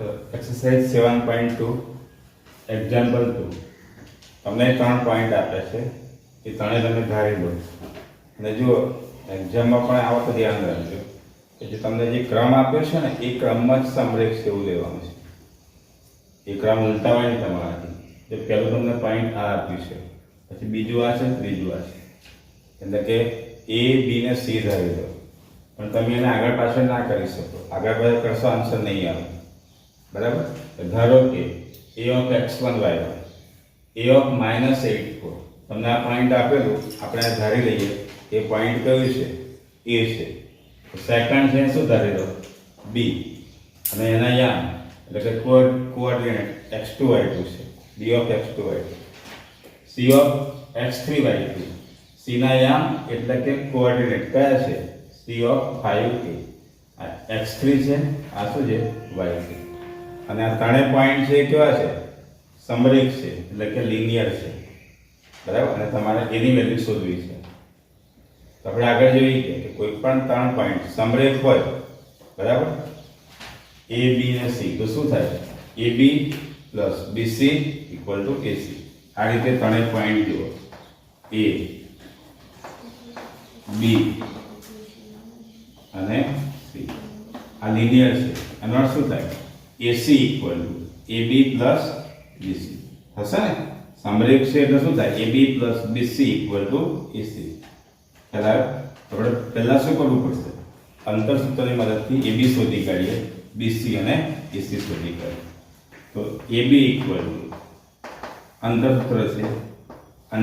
તો exercise 7.2 example 2 તમને 3 point આપે છે એ ત્રણે તમે ધારી લો અને જુઓ એક્ઝામમાં પણ આવો તો ધ્યાન રાખજો કે જે તમને જે ક્રમ આપ્યો છે ને એ ક્રમમાં જ સમરેખ એવું લેવાનું છે. એ ક્રમ ઉલટાવાય નહીં તમારાથી. જે પહેલું તમને પોઈન્ટ આ આપ્યું છે, પછી બીજું આ છે, ત્રીજું આ છે, એટલે કે એ બી ને સી ધારી લો, પણ તમે એને આગળ પાછળ ના કરી શકો. આગળ પાછળ કરશો આન્સર નહીં આવે, બરાબર? ધારો કે a of x1 y1 a of -8 તમને આ પોઈન્ટ આપેલું, આપણે આ ધારી લઈએ એ પોઈન્ટ કયું છે? a છે. સેકન્ડ છે શું ધારી લો? b. અને એના યામ એટલે કે કોઓર્ડિનેટ x2 y2 છે, b of x2 y2. c of x3 y3 c ના યામ એટલે કે કોઓર્ડિનેટ કયા છે? c of 5a. આ x3 છે, આ શું છે? y3. અને આ ત્રણેય પોઈન્ટ છે કેવા છે? સમરેખ છે, એટલે કે લિનિયર છે, બરાબર? અને તમારે એની વેલ્યુ શોધવી છે. તો આપણે આગળ જોઈએ કે કોઈ પણ 3 પોઈન્ટ સમરેખ હોય, બરાબર, a b અને c, તો શું થાય? ab + bc = ac. આ રીતે ત્રણેય પોઈન્ટ જુઓ, a b અને c. આ લિનિયર છે. આનો અર્થ શું થાય? AC = AB + BC થશે ને? સમરેખ છે એટલે શું થાય? AB + BC = AC. પહેલા આપણે પહેલા શું કરવું પડશે? અંતર સૂત્રની મદદથી AB શોધી કાઢીએ, BC અને AC શોધી કાઢીએ. તો AB = અંતર સૂત્ર છે √,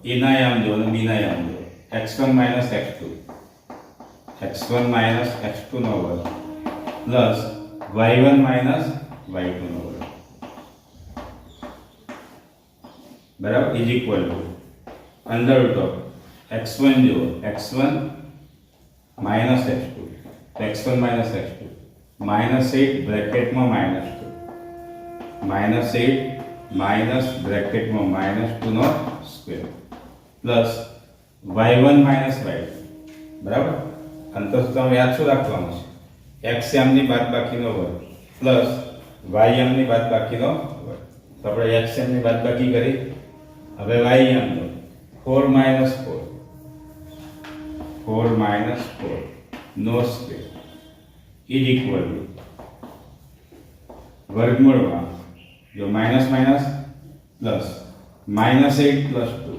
A ના યામ જો અને B ના યામ જો, x1 - x2 x1 - x2 નો વર્ગ પ્લસ y1 - y2 નો વર્ગ, બરાબર, = √x1 જો x1 - x2 તો x1 - x2 -8 બ્રેકેટમાં -2 -8 બ્રેકેટમાં -2 નો સ્ક્વેર પ્લસ y1 - y2, બરાબર? અંતર સૂત્ર યાદ શું રાખવાનું છે? x યામની બાદબાકીનો વર્ગ પ્લસ y યામની બાદબાકીનો વર્ગ. તો આપણે x યામની બાદબાકી કરી, હવે y યામનો 4 - 4 નો સ્ક્વેર = વર્ગમૂળમાં જો માઇનસ માઇનસ પ્લસ -8 + 2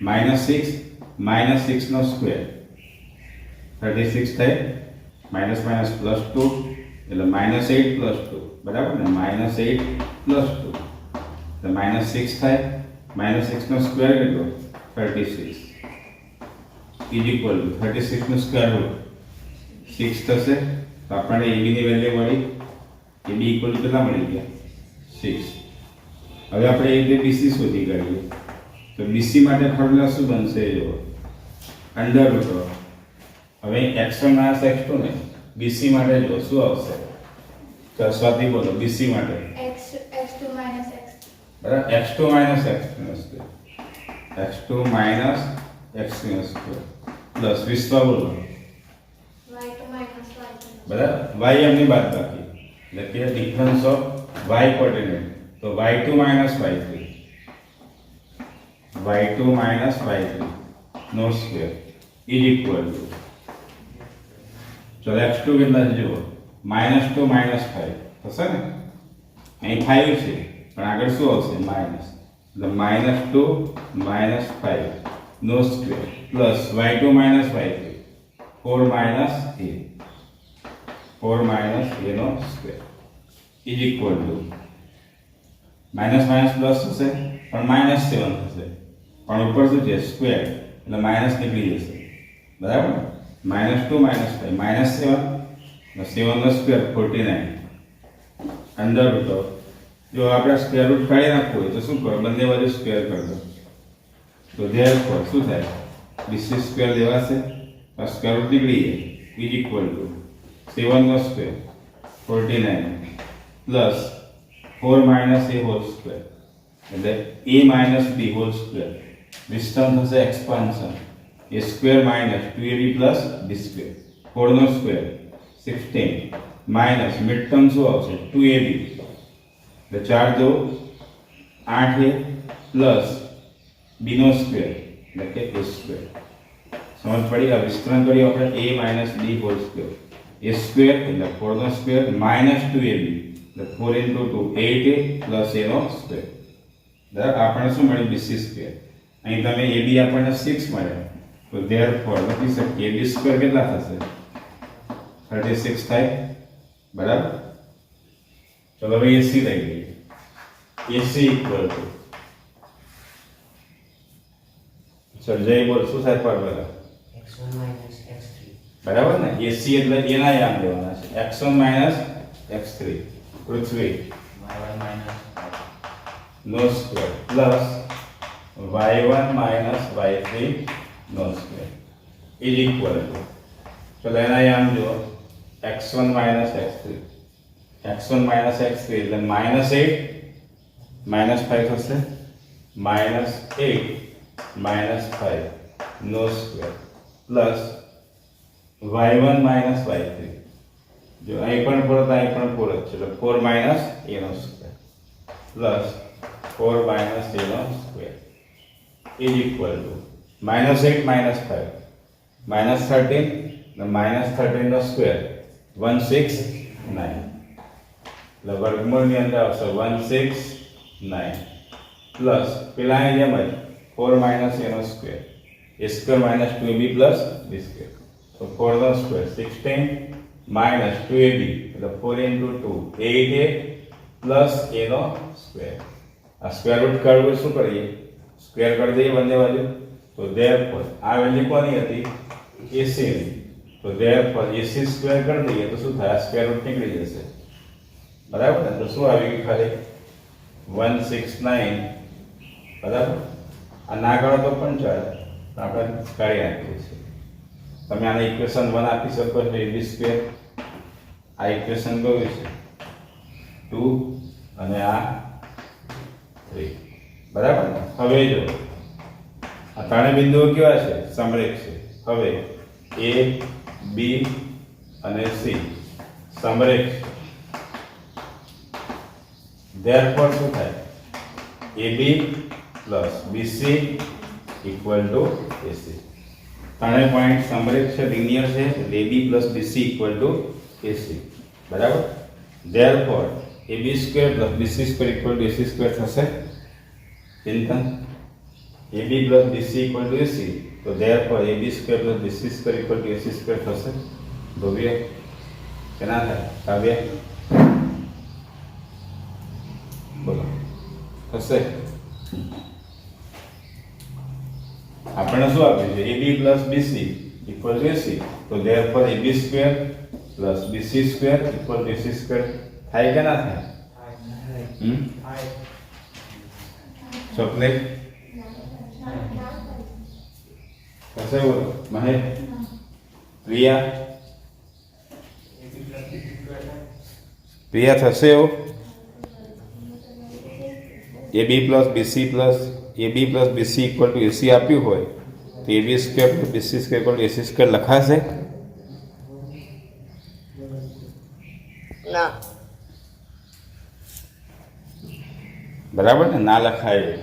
-6 નો સ્ક્વેર 36 થાય, માઇનસ માઇનસ પ્લસ 2 એટલે -8 + 2, બરાબર ને? -8 + 2 એટલે -6 થાય, -6 નો સ્ક્વેર કેટલો? 36 = 36 નો સ્ક્વેર રૂટ 6 થશે. તો આપણને AB ની વેલ્યુ મળી. AB = કેટલા મળી ગયા? 6. હવે આપણે AB BC શોધી કાઢીએ. તો BC માટે ફોર્મ્યુલા શું બનશે? જો √. હવે x1 - x2 ને BC માટે જો શું આવશે? તો સ્વાતિ બોલો, BC માટે x2 - x બરાબર, x2 - x2 પ્લસ વિશ્વ બોલો, y2 - y2 બરાબર, y એમની બાદબાકી એટલે કે ડિફરન્સ ઓફ y કોઓર્ડિનેટ. તો y2 - y3 નો સ્ક્વેર = ચલો x2 કેટલા છે જુઓ? -2 - 5 થશે ને? અહીં 5 છે પણ આગળ શું આવશે? માઇનસ. એટલે -2 - 5 નો square plus y2 - y3 4 - a નો સ્ક્વેર = માઇનસ માઇનસ પ્લસ થશે પણ -7 થશે, પણ ઉપર શું છે? સ્ક્વેર એટલે માઇનસ નીકળી જશે, બરાબર? -2 - 5 -7 નો સ્ક્વેર 49 √. જો આપણે સ્ક્વેર રૂટ કાઢી નાખવું હોય તો શું કરો? બંને બાજુ સ્ક્વેર કરી દો. તો ધેરફોર શું થાય? BC સ્ક્વેર લેવાશે, તો સ્ક્વેર રૂટ નીકળી જાય = 7 નો square 49 plus 4 - a whole square એટલે a - b હોલ સ્ક્વેર. વિસ્તરણ થશે એક્સપાન્શન, a² - 2ab + b². 4 નો સ્ક્વેર 16 માઇનસ મિડ ટર્મ શું આવશે 2ab એટલે 4 દો 8a પ્લસ b નો સ્ક્વેર એટલે કે a સ્ક્વેર સમજ પડી આ વિસ્તરણ કર્યું આપણે a minus b whole square a square એટલે 4 નો સ્ક્વેર માઇનસ 2ab એટલે 4 into 2 8a પ્લસ a નો સ્ક્વેર બરાબર આપણને શું મળ્યું bc સ્ક્વેર અહીં તમે ab આપણને 6 મળ્યો તો therefore લખી શકીએ ab સ્ક્વેર કેટલા થશે 36 થાય બરાબર ચલો હવે ac લઈ લઈએ ac ઇક્વલ ટુ સર્જય બોલ શું થાય પર બરાબર x1 minus x3 બરાબર ને ac એટલે એના યામ લેવાના છે x1 x3 પૃથ્વી y1 minus નો સ્ક્વેર પ્લસ y1 y3 નો સ્ક્વેર ઇઝ ઇક્વલ ટુ ચલો એના યામ જો x1 x3 x1 x3 એટલે -8 -5 થશે -8 -5 નો સ્ક્વેર પ્લસ y1 y3 જો અહીં પણ પૂરો તો અહીં પણ પૂરો છે એટલે 4 માઇનસ a નો સ્ક્વેર પ્લસ 4 માઇનસ a નો સ્ક્વેર ઇઝ ઇક્વલ ટુ -8 -5 -13 -13 નો સ્ક્વેર 169 એટલે વર્ગમૂળની અંદર આવશે 169 પ્લસ પેલાની જેમ જ 4 માઇનસ a નો square a square minus 2ab plus b square તો 4 નો સ્ક્વેર 16 માઇનસ 2ab એટલે 4 into 2 8a પ્લસ a નો સ્ક્વેર આ સ્ક્વેર રૂટ કાઢવું શું કરીએ સ્ક્વેર કરી દઈએ બંને બાજુ તો therefore આ વેલ્યુ કોની હતી ac ની તો therefore ac સ્ક્વેર કરી દઈએ તો શું થાય સ્ક્વેર રૂટ નીકળી જશે બરાબર ને તો શું આવી ગયું ખાલી 169 બરાબર આ ના કરો તો પણ ચાલે આપણે કાઢી નાખીએ છીએ તમે આને ઇક્વેશન 1 આપી શકો છો ab સ્ક્વેર આ ઇક્વેશન કયું છે 2 અને આ 3 બરાબર ને હવે જો આ ત્રણે બિંદુઓ કેવા છે સમરેખ છે હવે a b અને c સમરેખ છે therefore શું થાય ab plus bc equal to ac ત્રણે પોઈન્ટ સમરેખ છે લિનિયર છે એટલે ab plus bc equal to ac બરાબર therefore ab square plus bc square equal to ac square થશે ચિંતન ab plus bc equal to ac તો therefore ab square plus bc square equal to ac square થશે ભવ્ય કેના થાય કાવ્ય બોલો થશે આપણે શું આપ્યું છે ab plus bc equal to ac તો therefore ab square plus bc square equal to ac square થાય કે ના થાય ચોકલેટ થશે બોલો મહેશ પ્રિયા પ્રિયા થશે એવું ab plus bc equal to ac આપ્યું હોય તો ab square plus bc square equal to ac square લખાશે ના બરાબર ને ના લખાય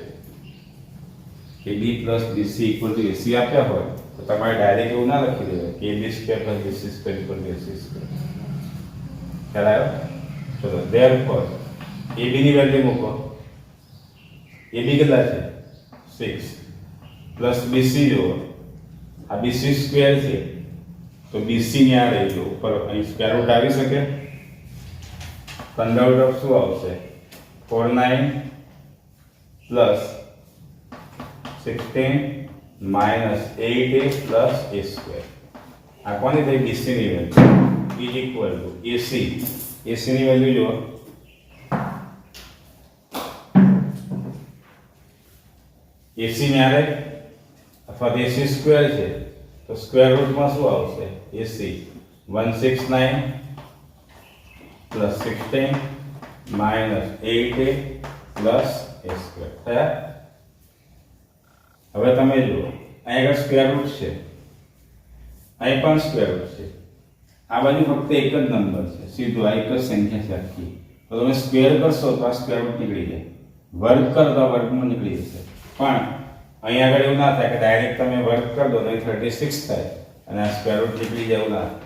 ab plus bc equal to ac આપ્યા હોય તો તમારે ડાયરેક્ટ એવું ના લખી દેવાય કે ab square plus bc square equal to ac square ખ્યાલ આવ્યો ચલો therefore ab ની વેલ્યુ મૂકો ab કેટલા છે 6 પ્લસ bc જો આ bc સ્ક્વેર છે તો bc ને આ લઈ લો ઉપર અહીં સ્ક્વેર રૂટ આવી શકે કન્વર્ટ ઓફ શું આવશે 49 plus 16 minus 8a plus a square આ કોની થઈ bc ની value is equal two ac ac ની વેલ્યુ જો ac ને આરે અથવા તો ac સ્ક્વેર છે તો સ્ક્વેર રૂટમાં શું આવશે ac 169 plus 16 minus 8a plus a square થયા હવે તમે જુઓ અહીં આગળ સ્ક્વેર રૂટ છે અહીં પણ સ્ક્વેર રૂટ છે આ બાજુ ફક્ત એક જ નંબર છે, સીધું આ એક જ સંખ્યા છે આખી. તો તમે સ્ક્વેર કરશો તો આ સ્ક્વેર રૂટ નીકળી જાય, વર્ગ કરો તો આ વર્ગમૂળ નીકળી જશે. પણ અહીંયા આગળ એવું ના થાય કે ડાયરેક્ટ તમે વર્ગ કરી દો તો 36 થાય અને આ સ્ક્વેર રૂટ નીકળી જાય, એવું ના થાય.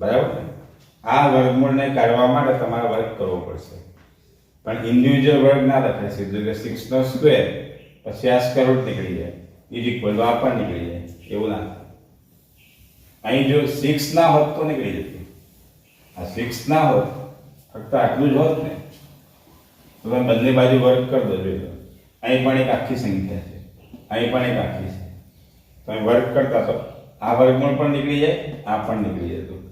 બરાબર ને? આ વર્ગમૂળને કાઢવા માટે તમારે વર્ગ કરવો પડશે, પણ ઇન્ડિવિજ્યુઅલ વર્ગ ના લખાય સીધું કે 6 નો સ્ક્વેર પછી આ સ્ક્વેર રૂટ નીકળી જાય ઇઝ ઇક્વલ ટુ આ પણ નીકળી જાય, એવું ના થાય. અહીં જો 6 ના હોત તો નીકળી જતું, આ 6 ના હોત ફક્ત આટલું જ હોત ને તો તમે બંને બાજુ વર્ગ કરી દો. જોઈ લો અહીં પણ એક આખી સંખ્યા છે, અહીં પણ એક આખી છે, તમે વર્ગ કરતા તો આ વર્ગમૂળ પણ નીકળી જાય, આ પણ નીકળી જતું.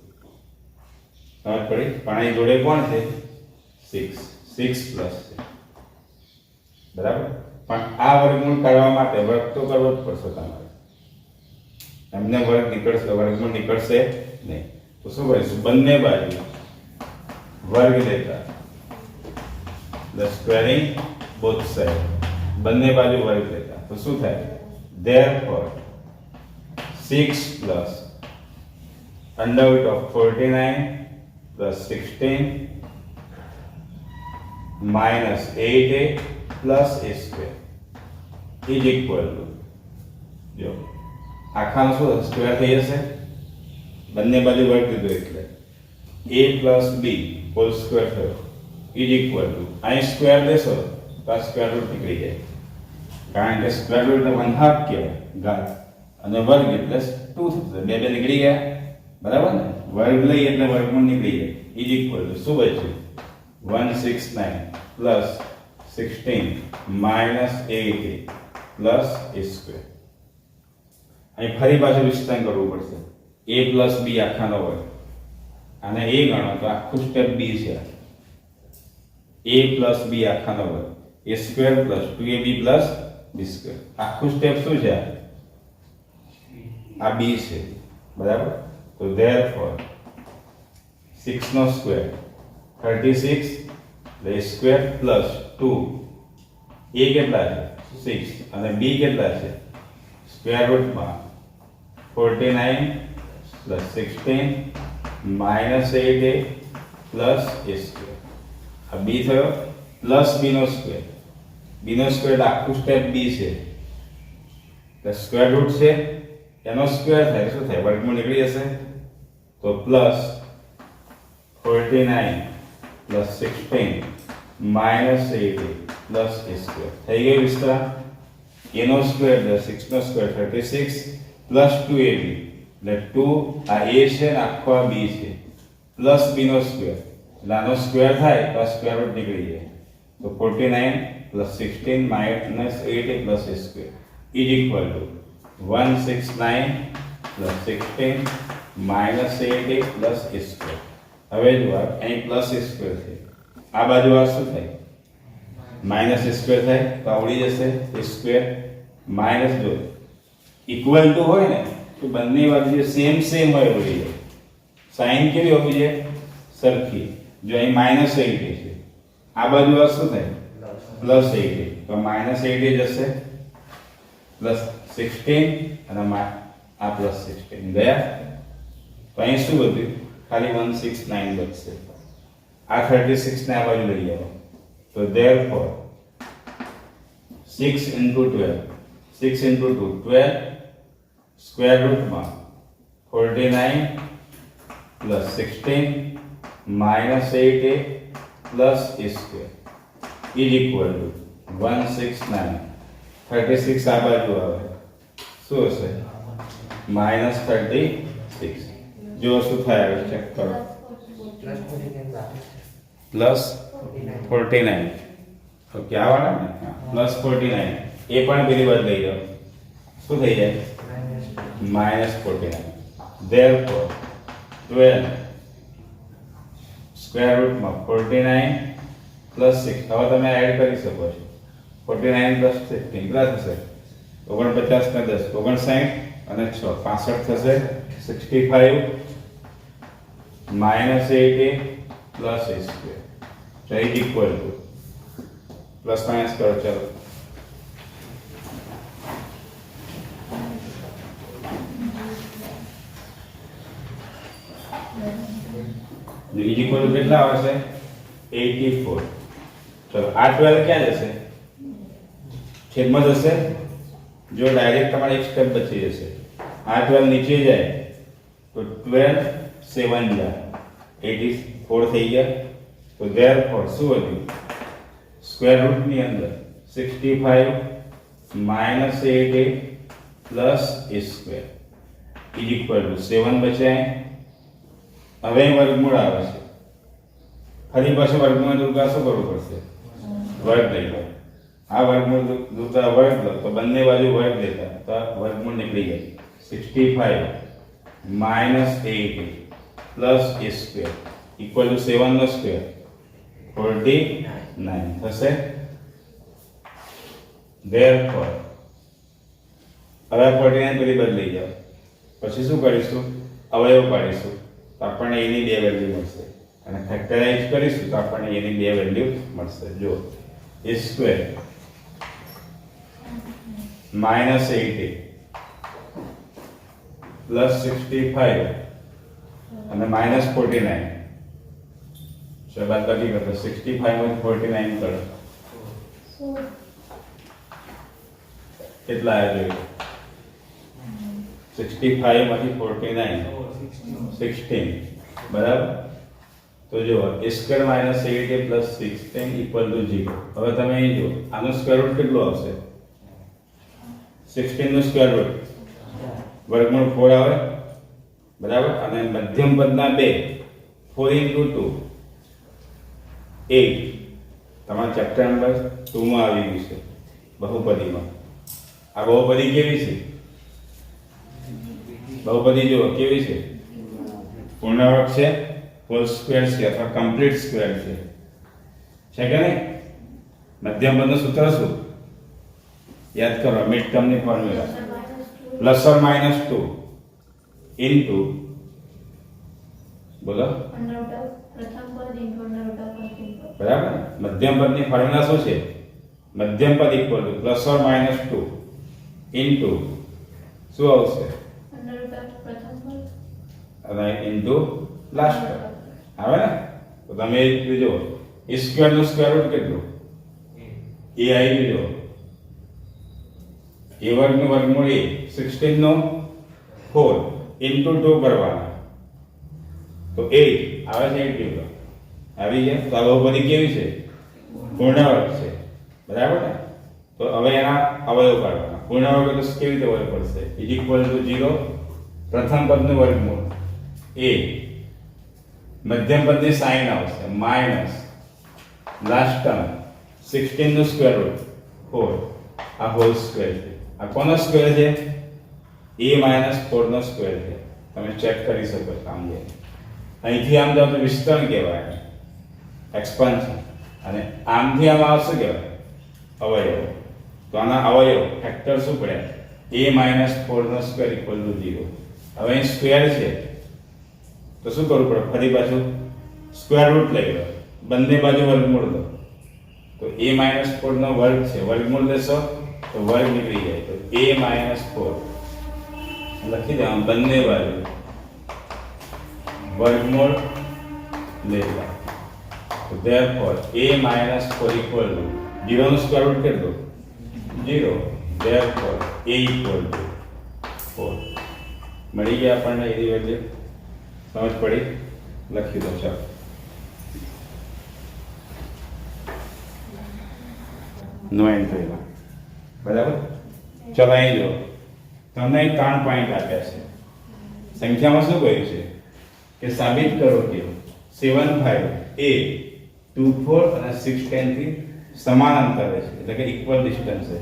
સમજ પડી? પણ અહીં જોડે કોણ છે? 6 પ્લસ છે, બરાબર. પણ આ વર્ગમૂળ કરવા માટે વર્ગ તો કરવો જ પડશે તમારે, એમને વર્ગ નીકળશે, વર્ગમૂળ નીકળશે નહીં. તો શું કરીશું? બંને બાજુ વર્ગ લેતા, the squaring both side, બંને બાજુ વર્ગ લેતા તો શું થાય? therefore 6 plus under root of 49 plus 16 minus 8a plus a square is equal to, જો આખાનો શું સ્ક્વેર થઈ જશે, બંને બાજુ વર્ગ લીધો એટલે a plus b whole square થયો ઇઝ ઇક્વલ ટુ, અહીં સ્ક્વેર લેશો તો આ સ્ક્વેર રૂટ નીકળી જાય, કારણ કે સ્ક્વેર રૂટ 1/2 કહેવાય ઘાત, અને વર્ગ એટલે 2 થશે, બે નીકળી ગયા, બરાબર ને? વર્ગ લઈ એટલે વર્ગમૂળ નીકળી જાય ઇઝ ઇક્વલ ટુ શું બચ્યું? 169 plus 16 minus 8a plus a square. અહીં ફરી પાછું વિસ્તરણ કરવું પડશે, a plus b આખાનો વર્ગ, અને a ગણો તો આખું સ્ટેપ b છે, a plus b આખાનો વર્ગ, a square plus 2ab plus b square. આખું સ્ટેપ શું છે? આ b છે, બરાબર. તો therefore 6 નો square 36 a square plus 2, a કેટલા છે? 6, અને b કેટલા છે? સ્ક્વેર રૂટમાં 49 plus 16 minus 8a plus a square. આ b થયો પ્લસ b નો સ્ક્વેર, b નો સ્ક્વેર આખું સ્ટેપ b છે, એટલે સ્ક્વેર રૂટ છે એનો સ્ક્વેર થાય શું થાય? વર્ગમૂળ નીકળી જશે. તો plus 49 plus 16 minus 8a plus a square થઈ ગયું વિસ્તરણ. a નો સ્ક્વેર એટલે 6 નો સ્ક્વેર 36 plus 2ab એટલે 2 આ a છે ને આખો આ b છે, પ્લસ b નો સ્ક્વેર એટલે આનો સ્ક્વેર થાય તો આ સ્ક્વેર રૂટ નીકળી જાય. તો 49 plus 16 minus 8a plus a square is equal to 169 plus 16 minus 8a plus a square. હવે જો અહીં પ્લસ a square છે, આ બાજુ આ શું થાય? માઇનસ a square થાય તો આવડી જશે a square માઇનસ, જો ઇક્વલ ટુ હોય ને તો બંને બાજુ જે સેમ હોય આવડી જાય. સાઈન કેવી હોવી જોઈએ? સરખી. જો અહીં માઇનસ 8a છે, આ બાજુ આ શું થાય? પ્લસ 8a, તો માઇનસ 8a જશે, પ્લસ 16 અને આ પ્લસ 16 ગયા. તો અહીં શું વધ્યું? ખાલી 169 બચશે. આ 36 ને આ બાજુ લઈ આવો તો therefore 6 into 12, 6 into 2 12, સ્ક્વેર રૂટમાં 49 plus 16 minus 8a plus a square is equal to 169. 36 આ બાજુ આવે શું હશે? minus 36. જો શું થાય ચેક કરો, પ્લસ 49, ઓકે આ વાળા ને પ્લસ 49, એ પણ પેલી બાજુ લઈ જાઓ શું થઈ જાય? -49. therefore 12 સ્ક્વેર રૂટમાં 49 પ્લસ 6, હવે તમે એડ કરી શકો છો. 49 પ્લસ 16 કેટલા થશે? 49 ને 10 59 અને 6 65 થશે. 65 minus 8a plus a square so is equal to, plus minus करो चलो, જો ઇઝ ઇક્વલ ટુ કેટલા આવશે 84. ચલો આ 12 ક્યાં જશે છેદમાં જશે જો ડાયરેક્ટ તમારે એક સ્ટેપ બચી જશે આ 12 નીચે જાય તો 12 7 જાય 84 થઈ ગયા તો therefore શું વધ્યું સ્ક્વેર રૂટ ની અંદર 65 minus 88 plus a square is equal to 7 બચાય હવે વર્ગમૂળ આવે છે ફરી પાછું વર્ગમૂળ દૂર શું કરવું પડશે વર્ગ લઈ લો આ વર્ગમૂળ દૂર વર્ગ લો તો બંને બાજુ વર્ગ લેતા તો વર્ગમૂળ નીકળી જાય 65 minus 80 plus a square equal to 7 નો સ્ક્વેર 49 થશે. therefore હવે 49 પેલી બદલી જાવ પછી શું કરીશું અવયવ પાડીશું તો આપણને એની બે વેલ્યુ મળશે અને ફેક્ટરાઇઝ કરીશું તો આપણને એની બે વેલ્યુ મળશે જો a સ્ક્વેર minus 80 plus 65 અને minus 49 ચલો બાદ બાકી કરો 65 માંથી 49 કરો કેટલા આવ્યા જોઈએ 65 માંથી 49 16 બરાબર તો જો a square minus 80 plus 16 equal to 0 હવે તમે અહીં જો આનો સ્ક્વેર રૂટ કેટલો આવશે 16 નો સ્ક્વેર રૂટ વર્ગમૂળ 4 આવે બરાબર અને મધ્યમ પદના 2 4 into 2 8 તમારા ચેપ્ટર નંબર 2 માં આવી ગયું છે બહુપદીમાં આ બહુપદી કેવી છે બહુપદી જો કેવી છે પૂર્ણાંક છે હોલ સ્ક્વેર છે અથવા કમ્પ્લીટ સ્ક્વેર છે કે નહીં મધ્યમ પદનું સૂત્ર શું યાદ કરો મિડ ટર્મની formula plus or minus 2 into બોલો under root of પ્રથમ પદ into under root of અંતિમ પદ. બરાબર મધ્યમ પદની ફોર્મ્યુલા શું છે મધ્યમ પદ equal to plus or minus 2 into શું આવશે under root of પ્રથમ પદ અને ઇનટુ લાસ્ટ પદ આવે ને તો તમે એ રીતે જો a સ્ક્વેર નો સ્ક્વેર રૂટ કેટલો એ આવી ગયો a વર્ગનું વર્ગમૂળ a 16 નો 4 ઇનટુ 2 કરવાના તો 8 આવે છે 8 કિલો આવી ગયા તો આ બહુપદી કેવી છે પૂર્ણાંક છે બરાબર ને તો હવે એના અવયવ કાઢવાના પૂર્ણાંક એટલે કેવી રીતે અવયવ પડશે ઇઝ ઇક્વલ ટુ 0 પ્રથમ પદનું વર્ગમૂળ a મધ્યમ પદની સાઇન આવશે માઇનસ લાસ્ટ ટર્મ 16 નું સ્ક્વેર રૂટ 4 આ હોલ સ્ક્વેર છે આ કોનો સ્ક્વેર છે a 4 નો સ્ક્વેર છે તમે ચેક કરી શકો છો આમ જે અહીંથી આમ જાવ તો વિસ્તરણ કહેવાય એક્સપાન્શન અને આમથી આમ આવશે કહેવાય અવયવ તો આના અવયવ ફેક્ટર શું પડ્યા a 4 નો સ્ક્વેર ઇક્વલ ટુ 0 હવે અહીં સ્ક્વેર છે તો શું કરવું પડે ફરી પાછું સ્ક્વેર રૂટ લઈ લો બંને બાજુ વર્ગમૂળ લો તો a 4 નો વર્ગ છે વર્ગમૂળ લેશો તો વર્ગ નીકળી જાય તો a 4 લખી દો બંને બાજુ વર્ગમૂળ લેવા તો therefore a 4 equal to 0 નો સ્ક્વેર રૂટ કેટલો 0 therefore a equal to 4 મળી ગયા આપણને એની વેલ્યુ સમજ પડી લખી દો ચાલો નો એન્ટ્રી બરાબર ચલો અહીં જો તમને અહીં 3 પોઈન્ટ આપ્યા છે સંખ્યામાં શું કહ્યું છે કે સાબિત કરો કે 7 5 a 2 4 અને 6 10 થી સમાન અંતરે છે એટલે કે ઇક્વલ ડિસ્ટન્સ છે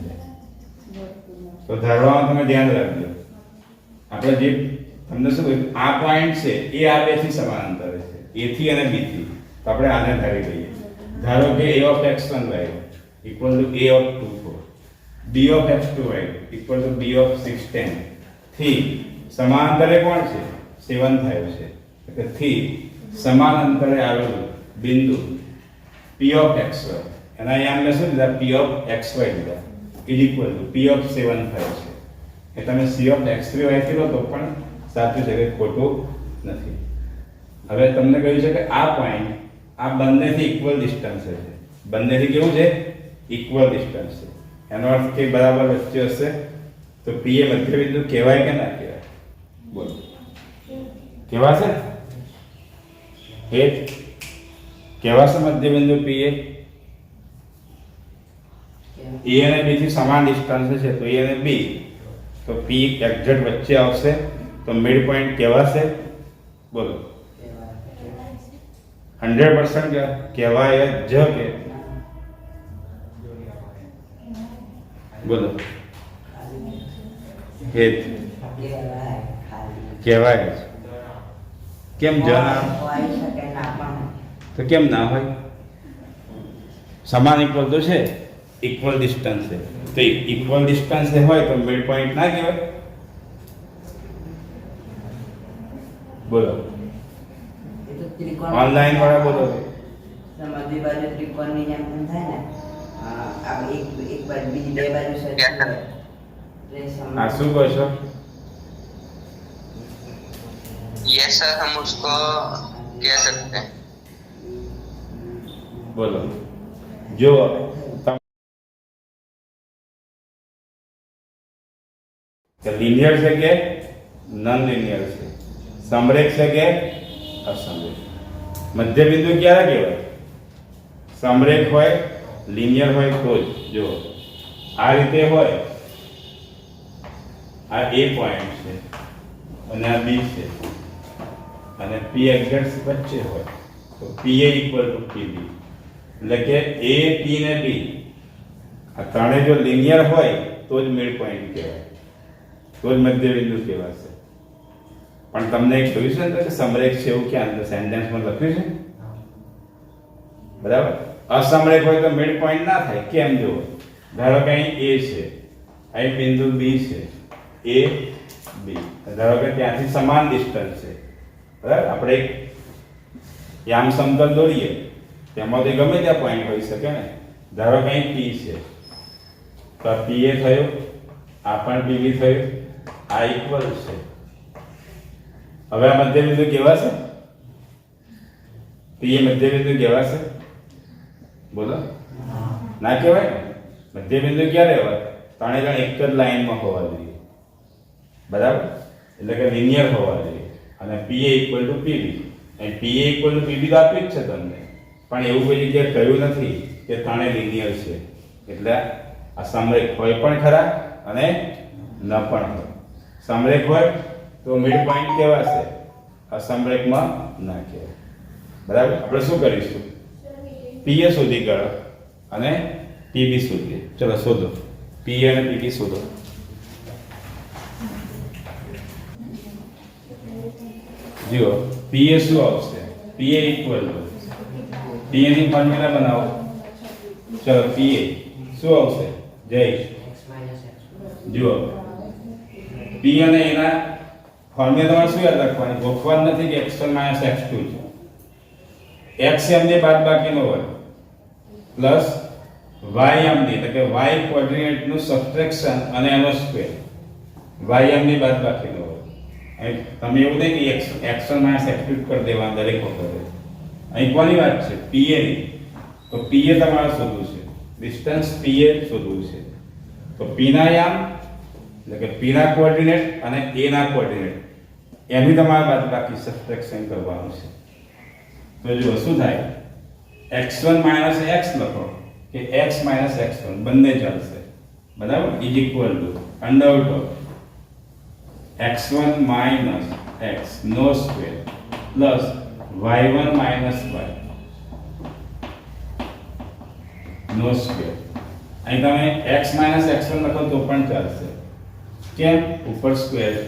તો ધારવામાં તમે ધ્યાન રાખજો આપણે જે તમને શું કહ્યું આ પોઈન્ટ છે એ આ બે થી સમાન અંતરે છે a થી અને b થી તો આપણે આને ધારી લઈએ ધારો કે a of x1 value equal to a of 2 4 b of x2 value equal to b of 6 10 થી સમાન અંતરે કોણ છે 7 5 છે એટલે થી સમાન અંતરે આવેલું બિંદુ p of xy એના અહીંયા મેં શું લીધા p of xy લીધા is equal to p of 7 5 છે એ તમે c of x3 વાંચી લો તો પણ સાચું છે કે ખોટું નથી હવે તમને કહ્યું છે કે આ પોઈન્ટ આ બંનેથી ઇક્વલ ડિસ્ટન્સ છે, બંનેથી કેવું છે? ઇક્વલ ડિસ્ટન્સ છે. એનો અર્થ કે બરાબર વચ્ચે હશે. તો પી એ મધ્યબિંદુ કહેવાય કે ના કહેવાય? બોલો, કહેવાશે? એ કહેવાશે મધ્યબિંદુ પી એ? એ અને બી થી સમાન ડિસ્ટન્સ છે, તો એ અને બી, તો પી એક્ઝેક્ટ વચ્ચે આવશે, તો મિડ પોઈન્ટ કહેવાશે? બોલો, 100% કહેવાય જ કે? બોલો, એ કહેવાય જ. કેમ જણા? તો કેમ ના હોય? સમાન ઇક્વલ તો છે, ઇક્વલ ડિસ્ટન્સ છે, તો ઇક્વલ ડિસ્ટન્સ હોય તો મિડ પોઈન્ટ ના કહેવાય? બોલો, ઓનલાઈન વાળા બોલો. મધ્ય બાજુ ત્રિકોણની જેમ પણ થાય ને, આ એક બાજુ બીજી બે બાજુ સરખી હોય. હા, શું કહો છો? यस सर, हम उसको कह सकते हैं. બોલો, જો લિનિયર છે કે નોન લિનિયર છે, સમરેખ છે કે અસમરેખ? મધ્યબિંદુ ક્યારે કહેવાય? સમરેખ હોય, લિનિયર હોય તો જ. જો આ રીતે હોય, આ એ પોઈન્ટ છે અને આ બી છે, અને પી એક્ઝેક્ટ વચ્ચે હોય, તો પી એ ઇક્વલ ટુ પીબી. એટલે કે એ, પી ને બી આ ત્રણે જો લિનિયર હોય તો જ મિડ પોઈન્ટ કહેવાય, તો જ મધ્યબિંદુ કહેવાશે. પણ તમને એક જોયું છે ને કે સમરેખ છે એવું ક્યાં અંદર સેન્ટેન્સમાં લખ્યું છે? બરાબર. અસમરેખ હોય તો મિડ પોઈન્ટ ના થાય. કેમ? જો ધારો કે અહીં એ છે, અહીં બિંદુ બી છે, એ બી, ધારો કે ત્યાંથી સમાન ડિસ્ટન્સ છે, બરાબર. આપણે એક યામ સમતલ દોરીએ, તેમાંથી ગમે ત્યાં પોઈન્ટ હોઈ શકે ને. ધારો કે અહીં પી છે, તો આ પી એ થયું, આ પણ પીબી થયું, આ ઇક્વલ છે. હવે આ મધ્યબિંદુ કહેવાશે? પી એ મધ્યબિંદુ કહેવાશે? બોલો, ના કહેવાય ને. મધ્યબિંદુ ક્યારે હોય? ત્રણે જણ એક જ લાઈનમાં હોવા જોઈએ, બરાબર. એટલે કે લિનિયર હોવા જોઈએ. અને પી એ ઇક્વલ ટુ પીબી, અને પી એ ઇક્વલ ટુ પીબી તો આપ્યું જ છે તમને, પણ એવું કોઈ જગ્યાએ કહ્યું નથી કે ત્રણે લિનિયર છે. એટલે આ સમરેખ હોય પણ ખરા અને ન પણ હોય. સમરેખ હોય તો મિડ પોઈન્ટ કહેવાશે, અસમરેખમાં ના કહેવાય, બરાબર. આપણે શું કરીશું? પી એ શોધી કાઢો અને પીબી શોધીએ. ચલો શોધો, પી અને પીબી શોધો. જુઓ, પી એ શું આવશે? પી એ ઇક્વલ ટુ પી ની ફોર્મ્યુલા બનાવો. ચલો, પી એ શું આવશે? જયેશ, જુઓ, પી અને એના ફોર્મ્યુલા તમારે શું યાદ રાખવાની? ગોખવાનું નથી કે x1 x2 છે. x એમની બાદબાકીનો હોય પ્લસ y એમની, એટલે કે y કોઓર્ડિનેટનું સબટ્રેક્શન અને એનો સ્ક્વેર. y એમની બાદબાકીનો હોય. અહીં તમે એવું નહીં કે x1 x2 કરી દેવાનું દરેક વખતે. અહીં કોની વાત છે? પી એ ની. તો પી એ તમારે શોધવું છે, ડિસ્ટન્સ પી એ શોધવું છે. તો પી ના યામ એટલે કે પી ના કોઓર્ડિનેટ અને એ ના કોઓર્ડિનેટ એની તમારે બાદબાકી સબટ્રેક્શન કરવાનું છે. તો જુઓ શું થાય? x1 x લખો કે x x1 બંને ચાલશે, બરાબર. Is equal to under root x1 x નો સ્ક્વેર પ્લસ y1 y નો સ્ક્વેર. અહીં તમે x x1 લખો તો પણ ચાલશે. કેમ? ઉપર સ્ક્વેર છે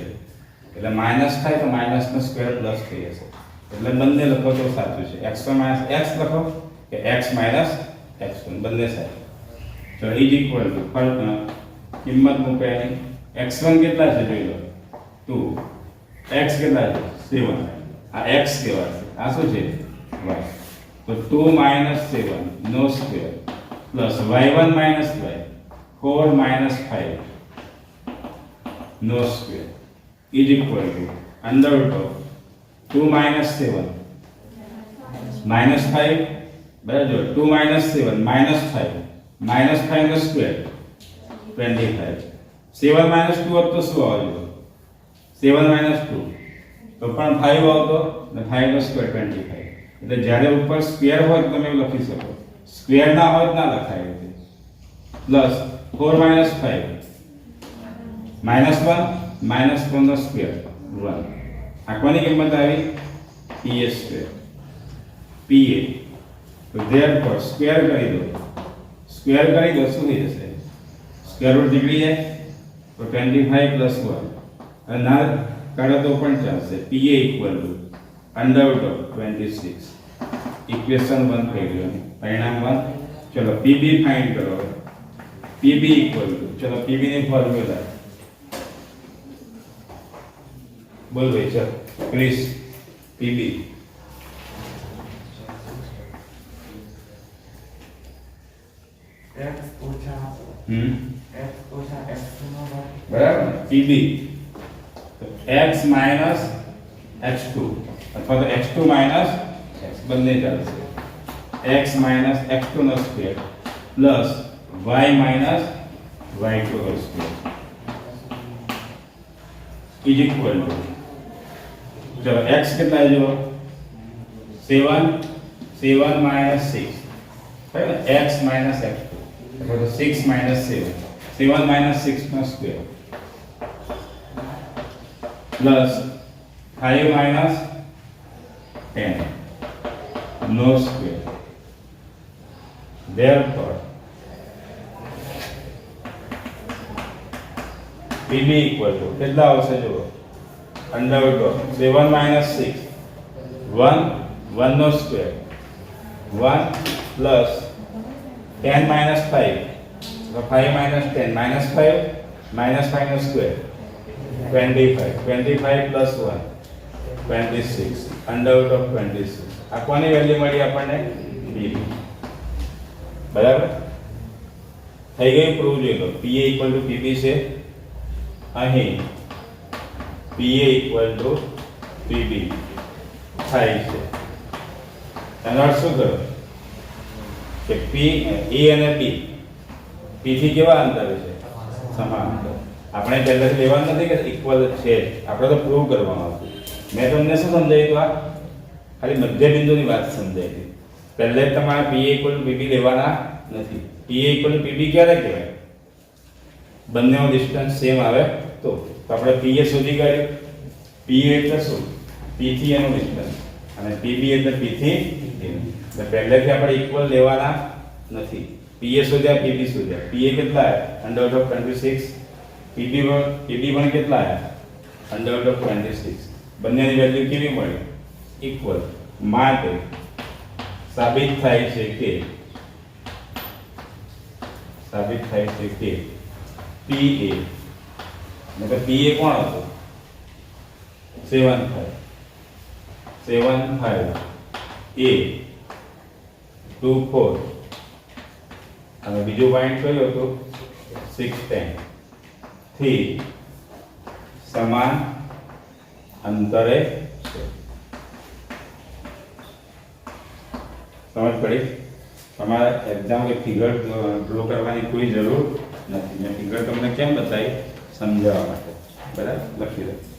એટલે માઇનસ થાય તો માઇનસ નો સ્ક્વેર પ્લસ થઈ જશે. એટલે બંને લખો તો સાચું છે. x1 x લખો કે x x1 બંને સાચું. તો ઇઝ ઇક્વલ ટુ કિંમત મૂકો એની. x1 કેટલા છે જોઈ લો, 2. x કેટલા છે? 7. આ x કહેવાશે, આ શું છે? y. તો 2 7 નો સ્ક્વેર પ્લસ y1 y 4 5 નો square is equal to under root of 2 7 -5 બરાબર જો 2 - 7 -5 -5 નો સ્ક્વેર 25 7 - 2 હોત તો શું આવ્યું 7 - 2 તો પણ 5 આવતો ને 5 નો સ્ક્વેર 25 એટલે જ્યારે ઉપર સ્ક્વેર હોય તો તમે એવું લખી શકો સ્ક્વેર ના હોય તો ના લખાય પ્લસ 4 - 5 -1 -1 નો સ્ક્વેર 1 આ કોની કિંમત આવી pa સ્ક્વેર pa તો therefore સ્ક્વેર કરી દો શું થઈ જશે સ્ક્વેર રૂટ નીકળી જાય તો 25 + 1 અને ના કાઢો તો પણ ચાલશે pa = √26 ઇક્વેશન 1 થઈ ગયું પરિણામ 1 ચલો pb ફાઇન્ડ કરો pb ચલો pb ની ફોર્મ્યુલા બોલ ભાઈ ચલ ક્રિસ pb x ઓછા x2 નો વર્ગ બરાબર pb તો x - x2 અથવા તો x2 - x બંને ચાલશે x - x2 નો સ્ક્વેર પ્લસ y - y2 નો સ્ક્વેર ઇઝ ઇક્વલ ટુ ચલો x કેટલા જો 7 - 6 બરાબર x - x2 અથવા તો 6 - 7 7 - 6 નો સ્ક્વેર પ્લસ 5 - 10 નો સ્ક્વેર therefore pb = કેટલા આવશે જુઓ √7 - 6 1 1 નો સ્ક્વેર 1 પ્લસ 10 - 5 તો 5 - 10 -5 -5 નો સ્ક્વેર 25 + 1 26 √26 આ કોની વેલ્યુ મળી આપણને pb બરાબર થઈ ગઈ પ્રૂવ જોઈ લો pa = pb છે અહીં pa = pb થાય છે એનો અર્થ શું કરો કે p a અને b p થી કેવા અંતરે છે સમાન અંતર આપણે પહેલાથી લેવાનું નથી કે ઇક્વલ છે આપણે તો પ્રૂવ કરવાનું હતું મેં તમને શું સમજાવ્યું હતું આ ખાલી મધ્ય બિંદુની વાત સમજાવી પહેલે જ તમારે pa = pb લેવાના નથી pa = pb ક્યારે કહેવાય બંનેનો ડિસ્ટન્સ સેમ આવે તો આપણે pa શોધી કાઢ્યું pa એટલે શું p થી એનું ડિસ્ટન્સ અને pb એટલે p થી એનું એટલે પહેલેથી આપણે ઇક્વલ લેવાના નથી pa શોધ્યા pb શોધ્યા pa કેટલા આવ્યા √26 pb પણ કેટલા આવ્યા √26 બંનેની વેલ્યુ કેવી મળી ઇક્વલ માટે સાબિત થાય છે કે pa મતલબ pa કોણ હતું 75 a 24 અને બીજો પોઈન્ટ કયો હતો 610 થી સમાન અંતરે છે સમજ પડી તમારે એક્ઝામ કે ફિગર ડ્રો કરવાની કોઈ જરૂર નથી મેં ફિગર તમને કેમ બતાવી સમજાવવા માટે બરાબર લખી દો